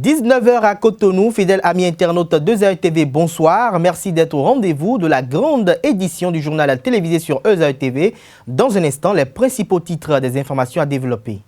19h à Cotonou, fidèles amis internautes de EZAE TV, bonsoir. Merci d'être au rendez-vous de la grande édition du journal télévisé sur EZAE TV. Dans un instant, les principaux titres des informations à développer.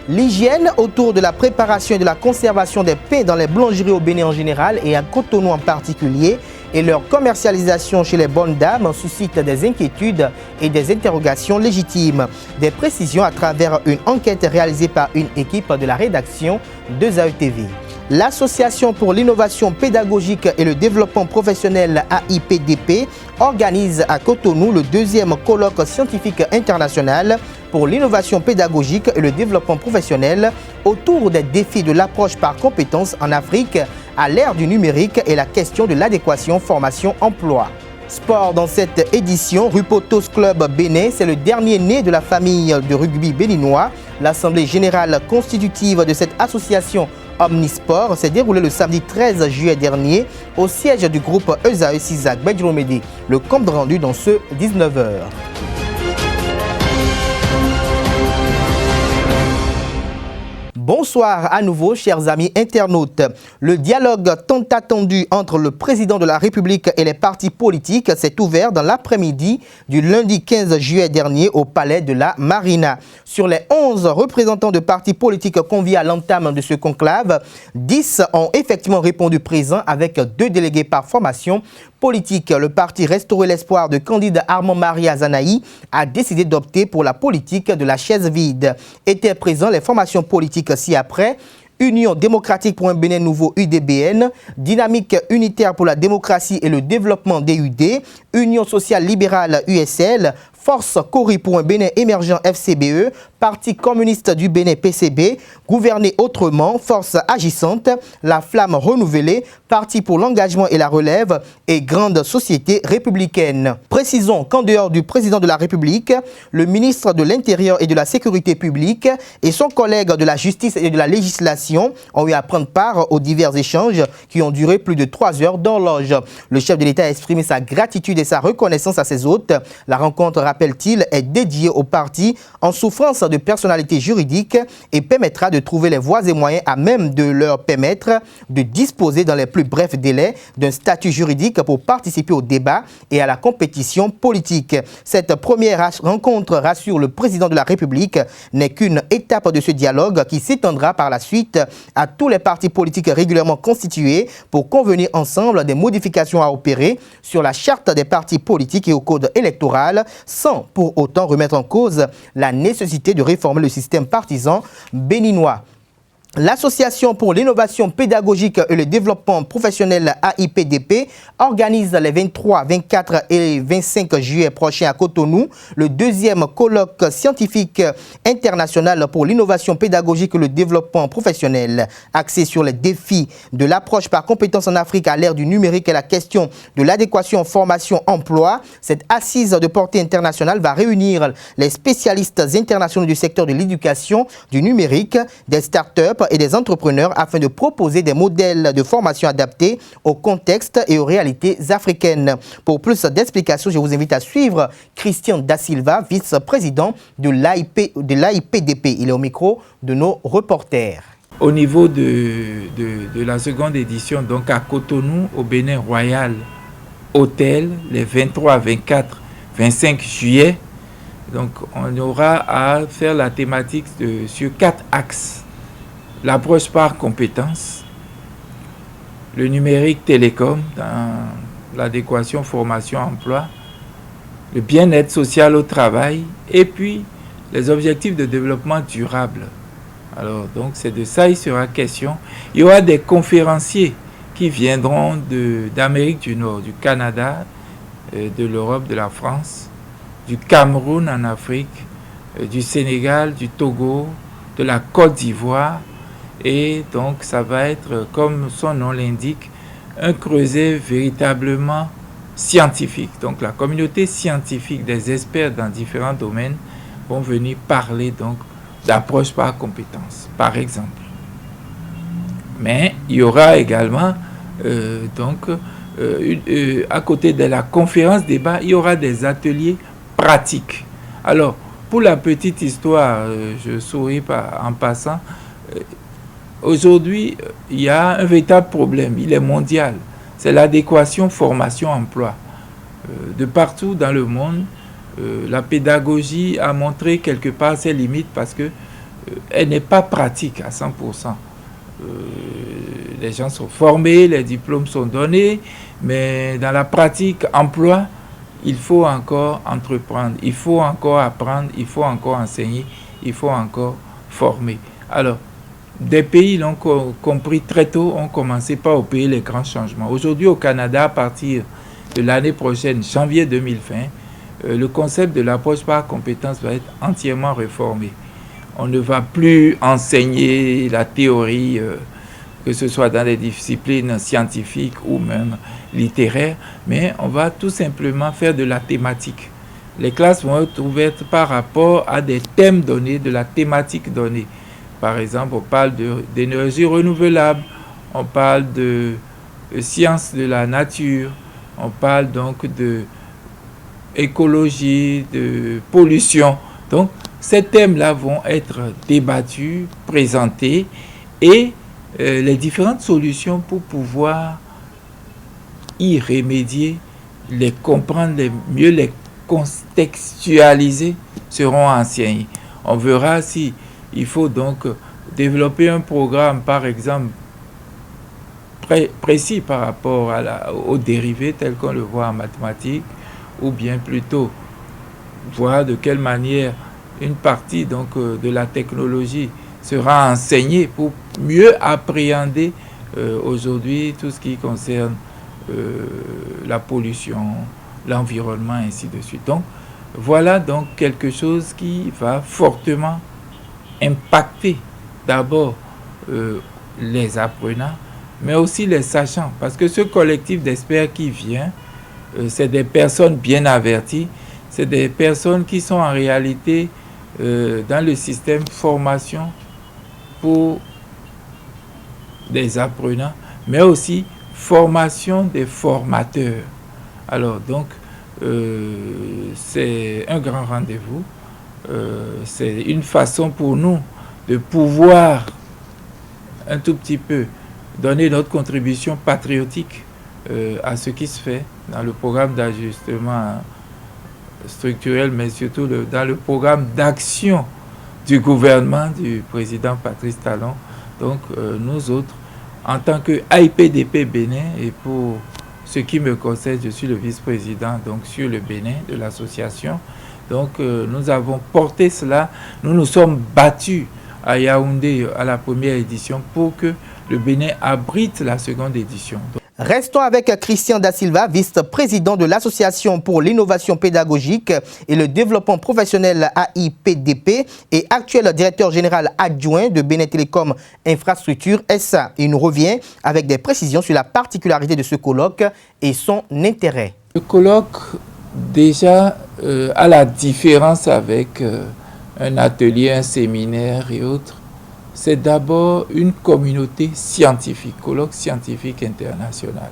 L'hygiène autour de la préparation et de la conservation des pains dans les boulangeries au Bénin en général et à Cotonou en particulier et leur commercialisation chez les bonnes dames suscite des inquiétudes et des interrogations légitimes. Des précisions à travers une enquête réalisée par une équipe de la rédaction d'EZAE TV. L'Association pour l'innovation pédagogique et le développement professionnel AIPDP organise à Cotonou le deuxième colloque scientifique international pour l'innovation pédagogique et le développement professionnel autour des défis de l'approche par compétences en Afrique à l'ère du numérique et la question de l'adéquation formation-emploi. Sport dans cette édition, Rupotos Club Bénin, c'est le dernier né de la famille de rugby béninois. L'assemblée générale constitutive de cette association Omnisport s'est déroulée le samedi 13 juillet dernier au siège du groupe EZAE Sisak Bedjromedi. Le compte rendu dans ce 19h. Bonsoir à nouveau, chers amis internautes. Le dialogue tant attendu entre le président de la République et les partis politiques s'est ouvert dans l'après-midi du lundi 15 juillet dernier au palais de la Marina. Sur les 11 représentants de partis politiques conviés à l'entame de ce conclave, 10 ont effectivement répondu présents avec 2 délégués par formation politique. Le parti Restaurer l'espoir de Candide Armand Maria Zanaï a décidé d'opter pour la politique de la chaise vide. Étaient présents les formations politiques ci-après: Union démocratique pour un Bénin nouveau UDBN, Dynamique unitaire pour la démocratie et le développement DUD, Union sociale libérale USL, Force Cori pour un Bénin émergent FCBE, Parti communiste du Bénin PCB, Gouverner autrement, Force agissante, La Flamme renouvelée, Parti pour l'engagement et la relève et Grande société républicaine. Précisons qu'en dehors du président de la République, le ministre de l'Intérieur et de la Sécurité publique et son collègue de la Justice et de la Législation ont eu à prendre part aux divers échanges qui ont duré plus de 3 heures d'horloge. Le chef de l'État a exprimé sa gratitude et sa reconnaissance à ses hôtes. La rencontre, rappelle-t-il, est dédiée au parti en souffrance de personnalité juridique et permettra de trouver les voies et moyens à même de leur permettre de disposer dans les plus brefs délais d'un statut juridique pour participer au débat et à la compétition politique. Cette première rencontre, rassure le président de la République, n'est qu'une étape de ce dialogue qui s'étendra par la suite à tous les partis politiques régulièrement constitués pour convenir ensemble des modifications à opérer sur la charte des partis politiques et au code électoral, sans pour autant remettre en cause la nécessité de réformer le système partisan béninois. L'Association pour l'innovation pédagogique et le développement professionnel AIPDP organise les 23, 24 et 25 juillet prochains à Cotonou le deuxième colloque scientifique international pour l'innovation pédagogique et le développement professionnel, axé sur les défis de l'approche par compétences en Afrique à l'ère du numérique et la question de l'adéquation formation-emploi. Cette assise de portée internationale va réunir les spécialistes internationaux du secteur de l'éducation, du numérique, des startups et des entrepreneurs afin de proposer des modèles de formation adaptés au contexte et aux réalités africaines. Pour plus d'explications, je vous invite à suivre Christian Da Silva, vice-président de l'AIPDP. Il est au micro de nos reporters. Au niveau de la seconde édition, donc à Cotonou, au Bénin Royal Hôtel, les 23, 24, 25 juillet, donc on aura à faire la thématique sur 4 axes. L'approche par compétences, le numérique télécom dans l'adéquation formation-emploi, le bien-être social au travail et puis les objectifs de développement durable. Alors donc c'est de ça il sera question. Il y aura des conférenciers qui viendront d'Amérique du Nord, du Canada, de l'Europe, de la France, du Cameroun en Afrique, du Sénégal, du Togo, de la Côte d'Ivoire. Et donc, ça va être, comme son nom l'indique, un creuset véritablement scientifique. Donc, la communauté scientifique, des experts dans différents domaines vont venir parler donc d'approche par compétence, par exemple. Mais il y aura également, à côté de la conférence débat, il y aura des ateliers pratiques. Alors, pour la petite histoire, je souris en passant, aujourd'hui, il y a un véritable problème, il est mondial. C'est l'adéquation formation-emploi. De partout dans le monde, la pédagogie a montré quelque part ses limites parce que elle n'est pas pratique à 100%. Les gens sont formés, les diplômes sont donnés, mais dans la pratique emploi, il faut encore entreprendre, il faut encore apprendre, il faut encore enseigner, il faut encore former. Alors, des pays l'ont compris très tôt, ont commencé par opérer les grands changements. Aujourd'hui, au Canada, à partir de l'année prochaine, janvier 2020, le concept de l'approche par compétence va être entièrement réformé. On ne va plus enseigner la théorie, que ce soit dans les disciplines scientifiques ou même littéraires, mais on va tout simplement faire de la thématique. Les classes vont être ouvertes par rapport à des thèmes donnés, de la thématique donnée. Par exemple, on parle d'énergie renouvelable, on parle de sciences de la nature, on parle donc de écologie, de pollution. Donc, ces thèmes-là vont être débattus, présentés et les différentes solutions pour pouvoir y remédier, les comprendre, mieux les contextualiser seront enseignées. On verra si il faut donc développer un programme, par exemple, précis par rapport aux dérivés tels qu'on le voit en mathématiques, ou bien plutôt voir de quelle manière une partie donc, de la technologie sera enseignée pour mieux appréhender aujourd'hui tout ce qui concerne la pollution, l'environnement, ainsi de suite. Donc, voilà donc quelque chose qui va fortement impacter d'abord les apprenants, mais aussi les sachants, parce que ce collectif d'experts qui vient, c'est des personnes bien averties, c'est des personnes qui sont en réalité dans le système formation pour des apprenants, mais aussi formation des formateurs. Alors donc, c'est un grand rendez-vous. C'est une façon pour nous de pouvoir un tout petit peu donner notre contribution patriotique à ce qui se fait dans le programme d'ajustement structurel, mais surtout dans le programme d'action du gouvernement du président Patrice Talon. Donc nous autres, en tant que AIPDP Bénin, et pour ce qui me concerne, je suis le vice-président donc sur le Bénin de l'association. Donc nous avons porté cela, nous nous sommes battus à Yaoundé à la première édition pour que le Bénin abrite la seconde édition. Restons avec Christian Da Silva, vice-président de l'Association pour l'innovation pédagogique et le développement professionnel AIPDP et actuel directeur général adjoint de Bénin Télécom Infrastructure SA. Il nous revient avec des précisions sur la particularité de ce colloque et son intérêt. Le colloque, déjà, à la différence avec un atelier, un séminaire et autres, c'est d'abord une communauté scientifique, colloque scientifique international.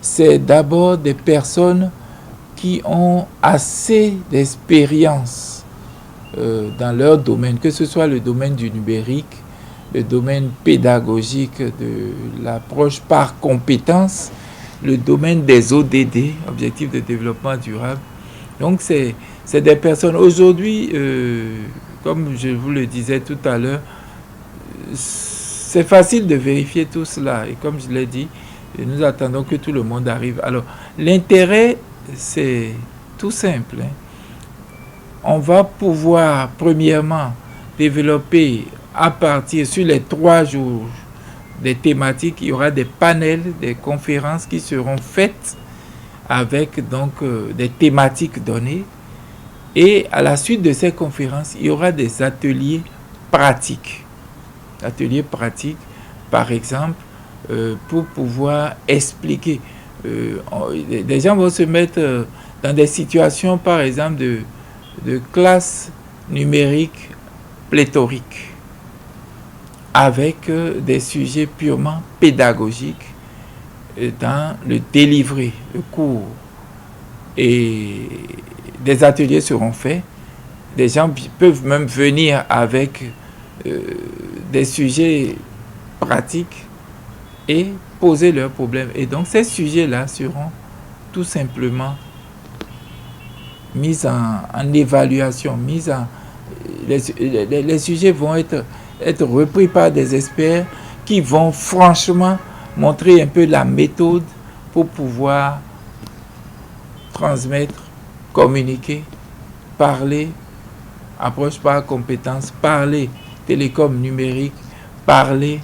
C'est d'abord des personnes qui ont assez d'expérience dans leur domaine, que ce soit le domaine du numérique, le domaine pédagogique, de l'approche par compétence, le domaine des ODD, Objectifs de développement durable. Donc c'est des personnes, aujourd'hui, comme je vous le disais tout à l'heure, c'est facile de vérifier tout cela. Et comme je l'ai dit, nous attendons que tout le monde arrive. Alors, l'intérêt, c'est tout simple. On va pouvoir, premièrement, développer à partir, sur les 3 jours, des thématiques. Il y aura des panels, des conférences qui seront faites avec donc des thématiques données. Et à la suite de ces conférences, il y aura des ateliers pratiques. Ateliers pratiques, par exemple, pour pouvoir expliquer. Des gens vont se mettre dans des situations, par exemple, de classe numérique pléthorique, avec des sujets purement pédagogiques dans le délivré, le cours. Et des ateliers seront faits. Des gens peuvent même venir avec des sujets pratique et poser leurs problèmes. Et donc ces sujets-là seront tout simplement mis en évaluation, les sujets vont être repris par des experts qui vont franchement montrer un peu la méthode pour pouvoir transmettre, communiquer, parler, approche par compétence, parler télécom numérique, parler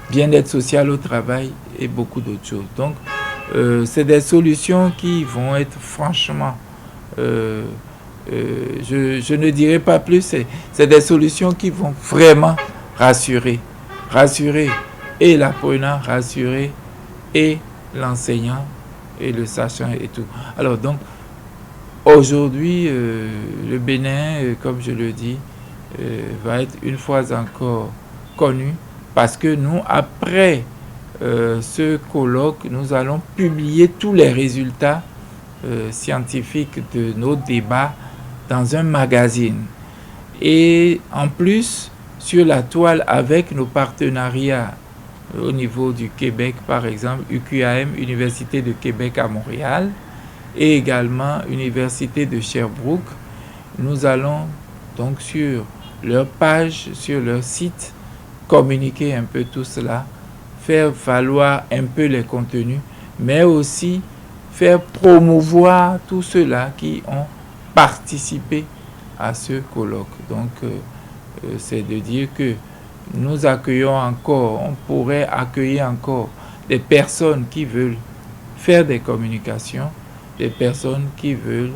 bien-être social au travail et beaucoup d'autres choses. Donc, c'est des solutions qui vont être franchement, je ne dirais pas plus, c'est des solutions qui vont vraiment rassurer et l'apprenant, rassurer et l'enseignant et le sachant et tout. Alors donc, aujourd'hui, le Bénin, comme je le dis, va être une fois encore connu parce que nous, après ce colloque, nous allons publier tous les résultats scientifiques de nos débats dans un magazine. Et en plus, sur la toile avec nos partenariats au niveau du Québec, par exemple, UQAM, Université de Québec à Montréal, et également Université de Sherbrooke, nous allons donc sur leur page, sur leur site, communiquer un peu tout cela, faire valoir un peu les contenus, mais aussi faire promouvoir tous ceux-là qui ont participé à ce colloque. Donc, c'est de dire que nous accueillons encore, on pourrait accueillir encore des personnes qui veulent faire des communications, des personnes qui veulent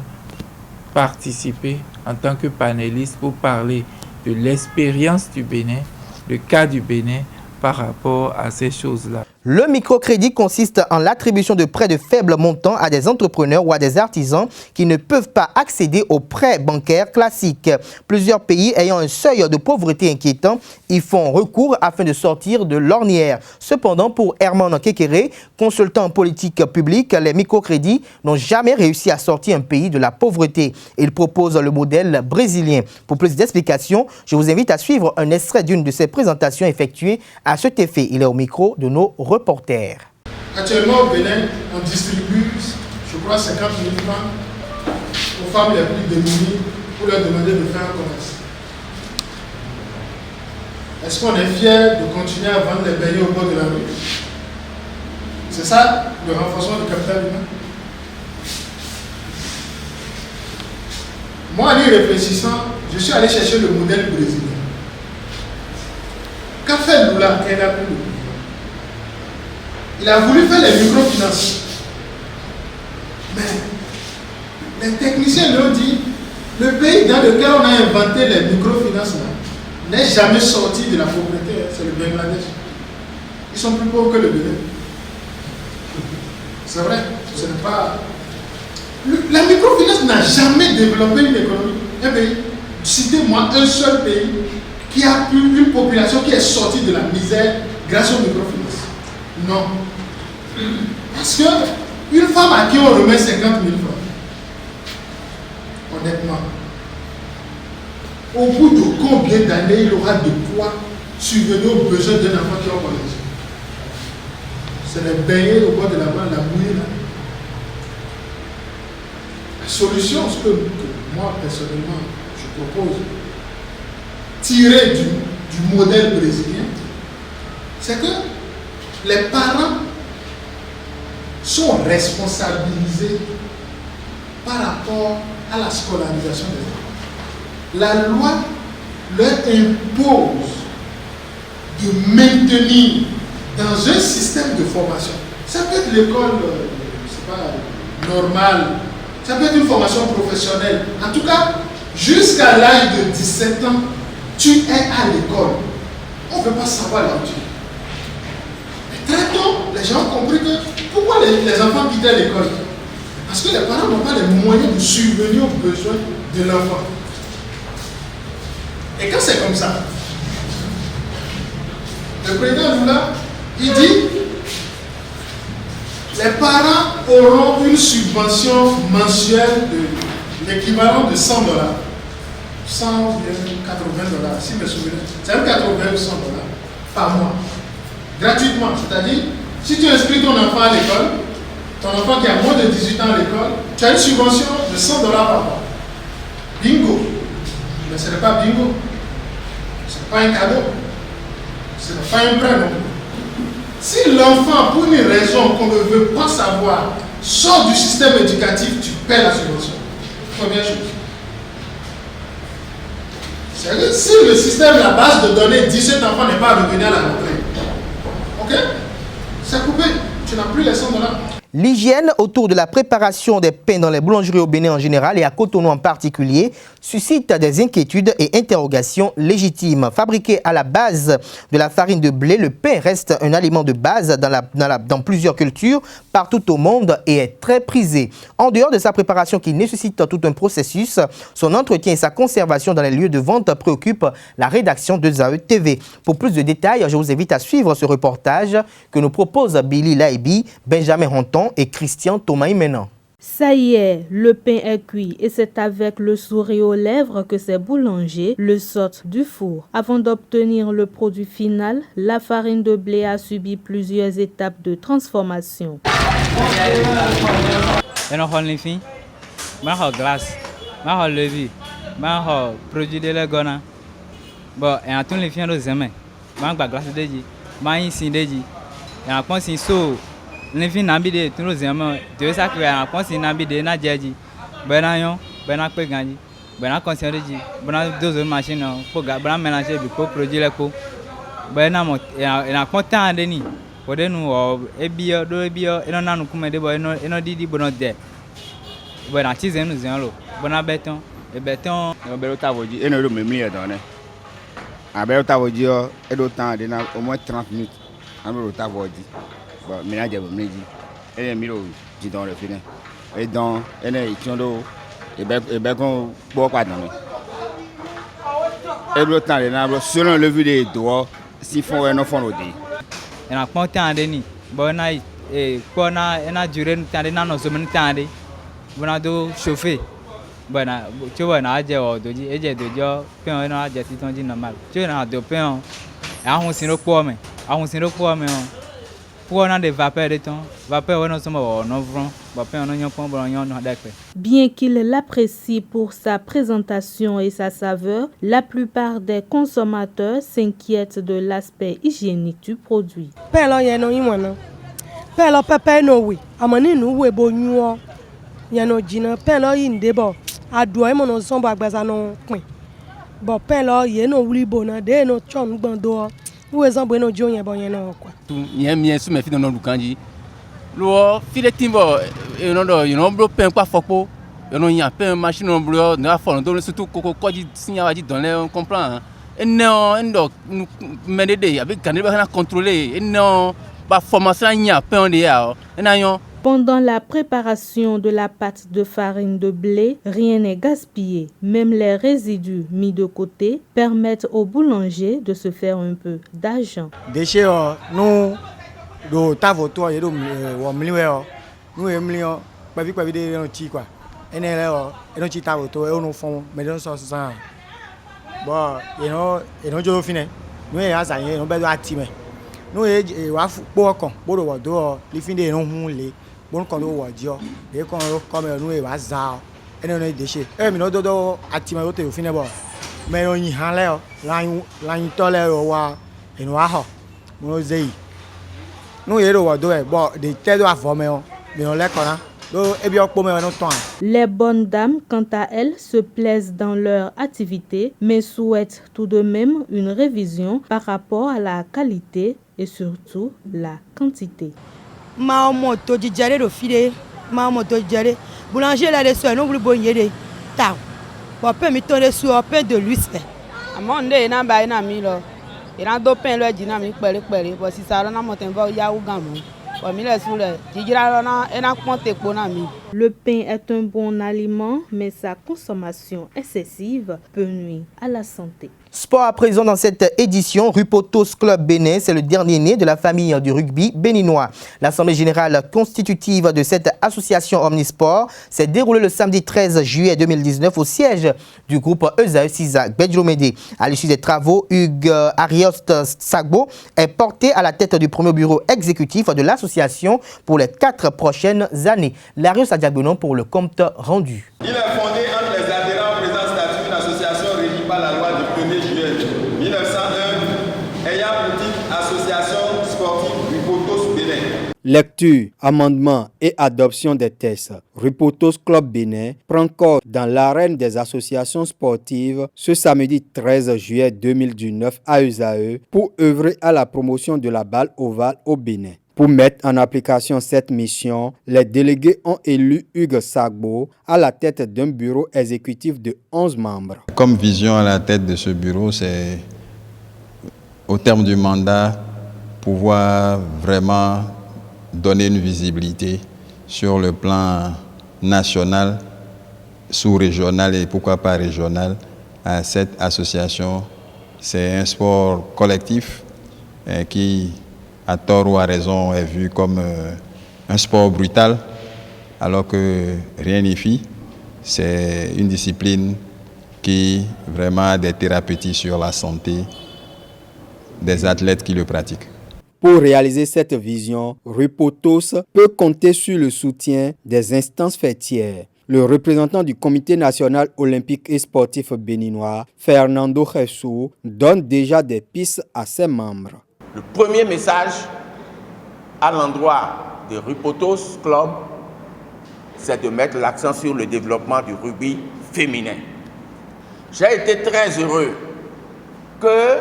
participer en tant que panélistes pour parler de l'expérience du Bénin, le cas du Bénin par rapport à ces choses-là. Le microcrédit consiste en l'attribution de prêts de faible montant à des entrepreneurs ou à des artisans qui ne peuvent pas accéder aux prêts bancaires classiques. Plusieurs pays ayant un seuil de pauvreté inquiétant y font recours afin de sortir de l'ornière. Cependant, pour Herman Kekere, consultant en politique publique, les microcrédits n'ont jamais réussi à sortir un pays de la pauvreté. Il propose le modèle brésilien. Pour plus d'explications, je vous invite à suivre un extrait d'une de ses présentations effectuées à cet effet. Il est au micro de nos reporter. Actuellement au Bénin, on distribue, je crois, 50 000 francs aux femmes les plus démunies pour leur demander de faire un commerce. Est-ce qu'on est fier de continuer à vendre les beignets au bord de la rue? C'est ça le renforcement du capital humain? Moi, en y réfléchissant, je suis allé chercher le modèle brésilien. Qu'a fait Lula quand il a pris le pouvoir? Il a voulu faire les microfinances. Mais les techniciens lui ont dit, le pays dans lequel on a inventé les microfinances n'est jamais sorti de la pauvreté, c'est le Bangladesh. Ils sont plus pauvres que le Bénin. C'est vrai, ce n'est pas... La microfinance n'a jamais développé une économie. Un pays, citez-moi un seul pays qui a eu une population qui est sortie de la misère grâce aux microfinances. Non. Parce que une femme à qui on remet 50 000 francs, honnêtement, au bout de combien d'années il aura de quoi subvenir aux besoins d'un enfant qui est au collège? C'est les baigner au bord de la mer, la mouiller là. La solution, ce que moi personnellement je propose, tiré du modèle brésilien, c'est que les parents sont responsabilisés par rapport à la scolarisation des enfants. La loi leur impose de maintenir dans un système de formation. Ça peut être l'école, c'est pas normale, ça peut être une formation professionnelle. En tout cas, jusqu'à l'âge de 17 ans, tu es à l'école. On ne veut pas savoir là où tu es. Très tôt, les gens ont compris que pourquoi les enfants quittaient l'école? Parce que les parents n'ont pas les moyens de subvenir aux besoins de l'enfant. Et quand c'est comme ça, le président Lula, il dit les parents auront une subvention mensuelle de l'équivalent de $100. 100 ou $80, si je me souviens. C'est $80 ou $100. par mois. Gratuitement. C'est-à-dire, si tu inscris ton enfant à l'école, ton enfant qui a moins de 18 ans à l'école, tu as une subvention de $100 par mois. Bingo. Mais ce n'est pas bingo. Ce n'est pas un cadeau. Ce n'est pas un prêt non plus. Si l'enfant, pour une raison qu'on ne veut pas savoir, sort du système éducatif, tu paies la subvention. Première chose. C'est que si le système, la base de données dit cet enfant n'est pas revenu à la rentrée, ok? C'est coupé. Tu n'as plus les $100. L'hygiène autour de la préparation des pains dans les boulangeries au Bénin en général et à Cotonou en particulier suscite des inquiétudes et interrogations légitimes. Fabriqué à la base de la farine de blé, le pain reste un aliment de base dans plusieurs cultures partout au monde et est très prisé. En dehors de sa préparation qui nécessite tout un processus, son entretien et sa conservation dans les lieux de vente préoccupent la rédaction de ZAE TV. Pour plus de détails, je vous invite à suivre ce reportage que nous proposent Billy Laibi, Benjamin Honton et Christian Thomas Imenan. Ça y est, le pain est cuit et c'est avec le sourire aux lèvres que ces boulangers le sortent du four. Avant d'obtenir le produit final, la farine de blé a subi plusieurs étapes de transformation. Les filles n'habitent tous les hommes, de ça que la pensée n'habite na djadji, benayon, benak peganji, benak conscient de ji, benak 2 machines pour mélanger pour produire le coup. Benamot et un content à Denis, pour nous, et bien, et non, nous comme des boys, et non dit bonnet. Benak tisé nous en l'eau, benak béton, et béton, Belotavoji, et le même lien donné. À Belotavoji, et d'autant, au moins 30 minutes, à Belotavoji. Bon, maintenant j'ai venu dire, et les mille dit dans le final, et dans et tiens d'eau, et ben qu'on boit pas dans et le temps les nables selon le vue des doigts, s'ils font un enfant au dé. Et en comptant à Denis, bon et qu'on a duré une temps dans nos semaines tendées, bon a dû chauffer. Bon, tu vois, on a déjà dit, et j'ai dit, pain on a déjà dit, on dit normal. Tu vois, on a deux pains, et on s'y reprend, mais on s'y reprend, mais on a des vapeurs de temps, vapeurs on a Bien qu'il l'apprécie pour sa présentation et sa saveur, la plupart des consommateurs s'inquiètent de l'aspect hygiénique du produit. Où est-ce que nous avons bien sous mes filles dans le candy. Le filet timbo, et non, pain pas faux, et non, il y a pas une machine en bleu, n'a pas de surtout quoi dit signal dit dans les on comprend. Et non, nous m'aider avec candidat contrôler, et non, pas formation il y a pas en dehors. Et non. Pendant la préparation de la pâte de farine de blé, rien n'est gaspillé. Même les résidus mis de côté permettent aux boulangers de se faire un peu d'argent. Déchets, nous, nous avons tout, nous avons pas vu quoi vidéo un petit quoi. Et nous petit avons tout, et nous font mais nous sommes ça. Bon, et nous je finis. Nous et ça, nous besoin activer. Nous et wa pour quand, pour le do, les fins de nous les bon quand on voit Dieu, et quand comme nous et wa ça, et nous déchets. Mais nous do activer au fin bon. Mais nous y hanle, la tole wa et nous ha. Nous zai. Nous et le do bon, des têtes à former, mais on les connaît. Les bonnes dames, quant à elles, se plaisent dans leur activité, mais souhaitent tout de même une révision par rapport à la qualité et surtout la quantité. Boulanger là dessus, non plus bonnier ta. Pour peu mi tonner sur un peu de l'huile. Amande na ba na mi lo. Ira do pen lo dynamique pere, parce ça na monte ba ya u gamu. Pour mi le sur le. Dijira na ena ponte po na mi. Le pain est un bon aliment, mais sa consommation excessive peut nuire à la santé. Sport à présent dans cette édition, Rupotos Club Bénin, c'est le dernier né de la famille du rugby béninois. L'Assemblée générale constitutive de cette association Omnisport s'est déroulée le samedi 13 juillet 2019 au siège du groupe ESAE Sisak Bedjomede. À l'issue des travaux, Hugues Ariost Sagbo est porté à la tête du premier bureau exécutif de l'association pour les 4 prochaines années. Larios Adiagbenon pour le compte rendu. Il est fondé entre les adhérents présents statut d'une association régie par la loi du 1er juillet 1901 ayant pour titre Association sportive Rupotos Bénin. Lecture, amendement et adoption des textes. Rupotos Club Bénin prend corps dans l'arène des associations sportives ce samedi 13 juillet 2019 à USAE pour œuvrer à la promotion de la balle ovale au Bénin. Pour mettre en application cette mission, les délégués ont élu Hugues Sagbo à la tête d'un bureau exécutif de 11 membres. Comme vision à la tête de ce bureau, c'est au terme du mandat pouvoir vraiment donner une visibilité sur le plan national, sous-régional et pourquoi pas régional à cette association. C'est un sport collectif qui, à tort ou à raison, est vu comme un sport brutal, alors que rien n'y fit. C'est une discipline qui vraiment a des thérapeutiques sur la santé des athlètes qui le pratiquent. Pour réaliser cette vision, Rupotos peut compter sur le soutien des instances fêtières. Le représentant du Comité national olympique et sportif béninois, Fernando Jesus, donne déjà des pistes à ses membres. Le premier message à l'endroit de Rupotos Club, c'est de mettre l'accent sur le développement du rugby féminin. J'ai été très heureux que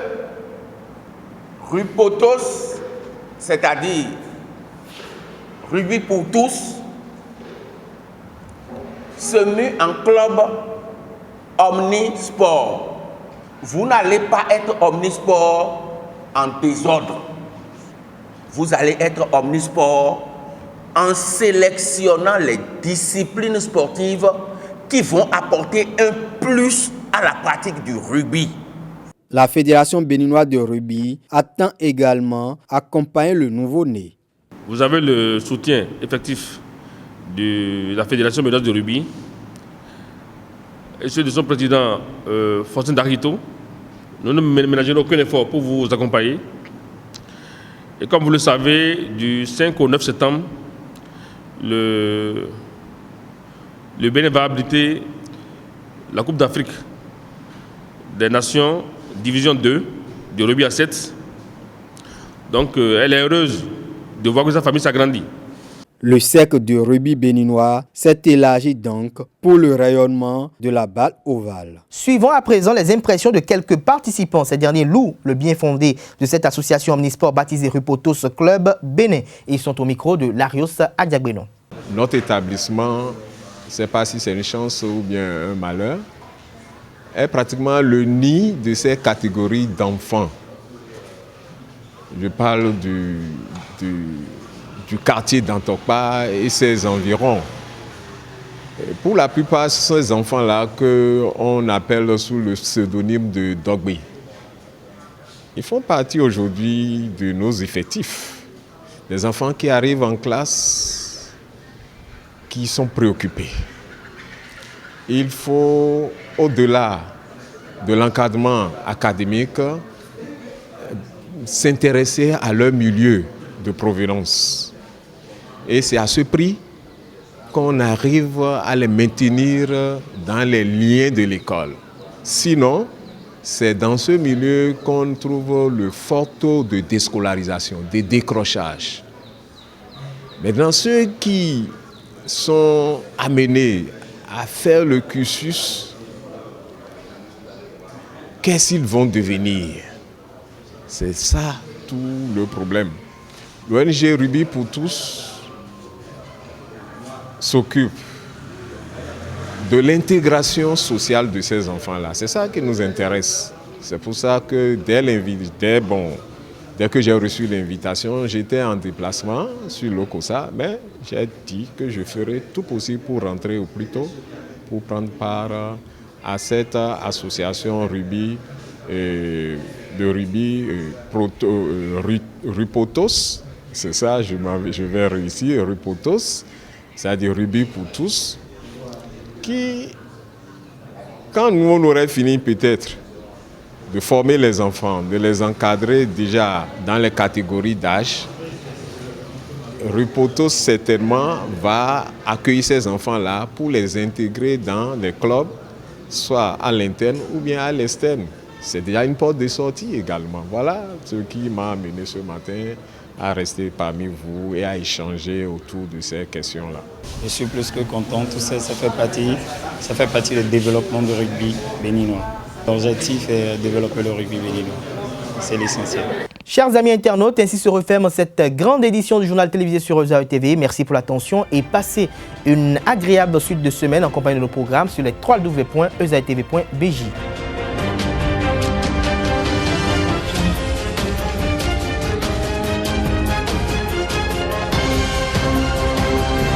Rupotos, c'est-à-dire Rugby pour tous, se mue en club omnisport. Vous n'allez pas être omnisport en désordre. Vous allez être omnisport en sélectionnant les disciplines sportives qui vont apporter un plus à la pratique du rugby. La Fédération béninoise de rugby attend également accompagner le nouveau-né. Vous avez le soutien effectif de la Fédération béninoise de rugby et celui de son président Faustin Darito. Nous ne ménageons aucun effort pour vous accompagner. Et comme vous le savez, du 5 au 9 septembre, le Bénin va abriter la Coupe d'Afrique des Nations, Division 2, du rugby à 7. Donc elle est heureuse de voir que sa famille s'agrandit. Le cercle de rugby béninois s'est élargi donc pour le rayonnement de la balle ovale. Suivons à présent les impressions de quelques participants. Ces derniers louent le bien fondé de cette association omnisport baptisée Rupotos Club Bénin. Ils sont au micro de Larios Adiagbenon. Notre établissement, je ne sais pas si c'est une chance ou bien un malheur, est pratiquement le nid de ces catégories d'enfants. Je parle du quartier d'Antokpa et ses environs. Et pour la plupart, ce sont ces enfants-là qu'on appelle sous le pseudonyme de Dogby. Ils font partie aujourd'hui de nos effectifs. Des enfants qui arrivent en classe, qui sont préoccupés. Il faut, au-delà de l'encadrement académique, s'intéresser à leur milieu de provenance. Et c'est à ce prix qu'on arrive à les maintenir dans les liens de l'école. Sinon, c'est dans ce milieu qu'on trouve le fort taux de déscolarisation, de décrochage. Mais dans ceux qui sont amenés à faire le cursus, qu'est-ce qu'ils vont devenir? C'est ça tout le problème. L'ONG Rugby pour tous s'occupe de l'intégration sociale de ces enfants-là. C'est ça qui nous intéresse. C'est pour ça que dès Dès que j'ai reçu l'invitation, j'étais en déplacement sur l'OCOSA, mais j'ai dit que je ferai tout possible pour rentrer au plus tôt, pour prendre part à cette association rugby, Rupotos. C'est ça, je vais réussir, Rupotos, c'est-à-dire rugby pour tous, qui, quand nous on aurait fini peut-être de former les enfants, de les encadrer déjà dans les catégories d'âge, Rupotos certainement va accueillir ces enfants-là pour les intégrer dans les clubs, soit à l'interne ou bien à l'externe. C'est déjà une porte de sortie également. Voilà ce qui m'a amené ce matin à rester parmi vous et à échanger autour de ces questions-là. Je suis plus que content, tout ça, ça fait partie du développement du rugby béninois. L'objectif est de développer le rugby béninois, c'est l'essentiel. Chers amis internautes, ainsi se referme cette grande édition du journal télévisé sur ESAE TV. Merci pour l'attention et passez une agréable suite de semaine en compagnie de nos programmes sur les www.esaetv.bj.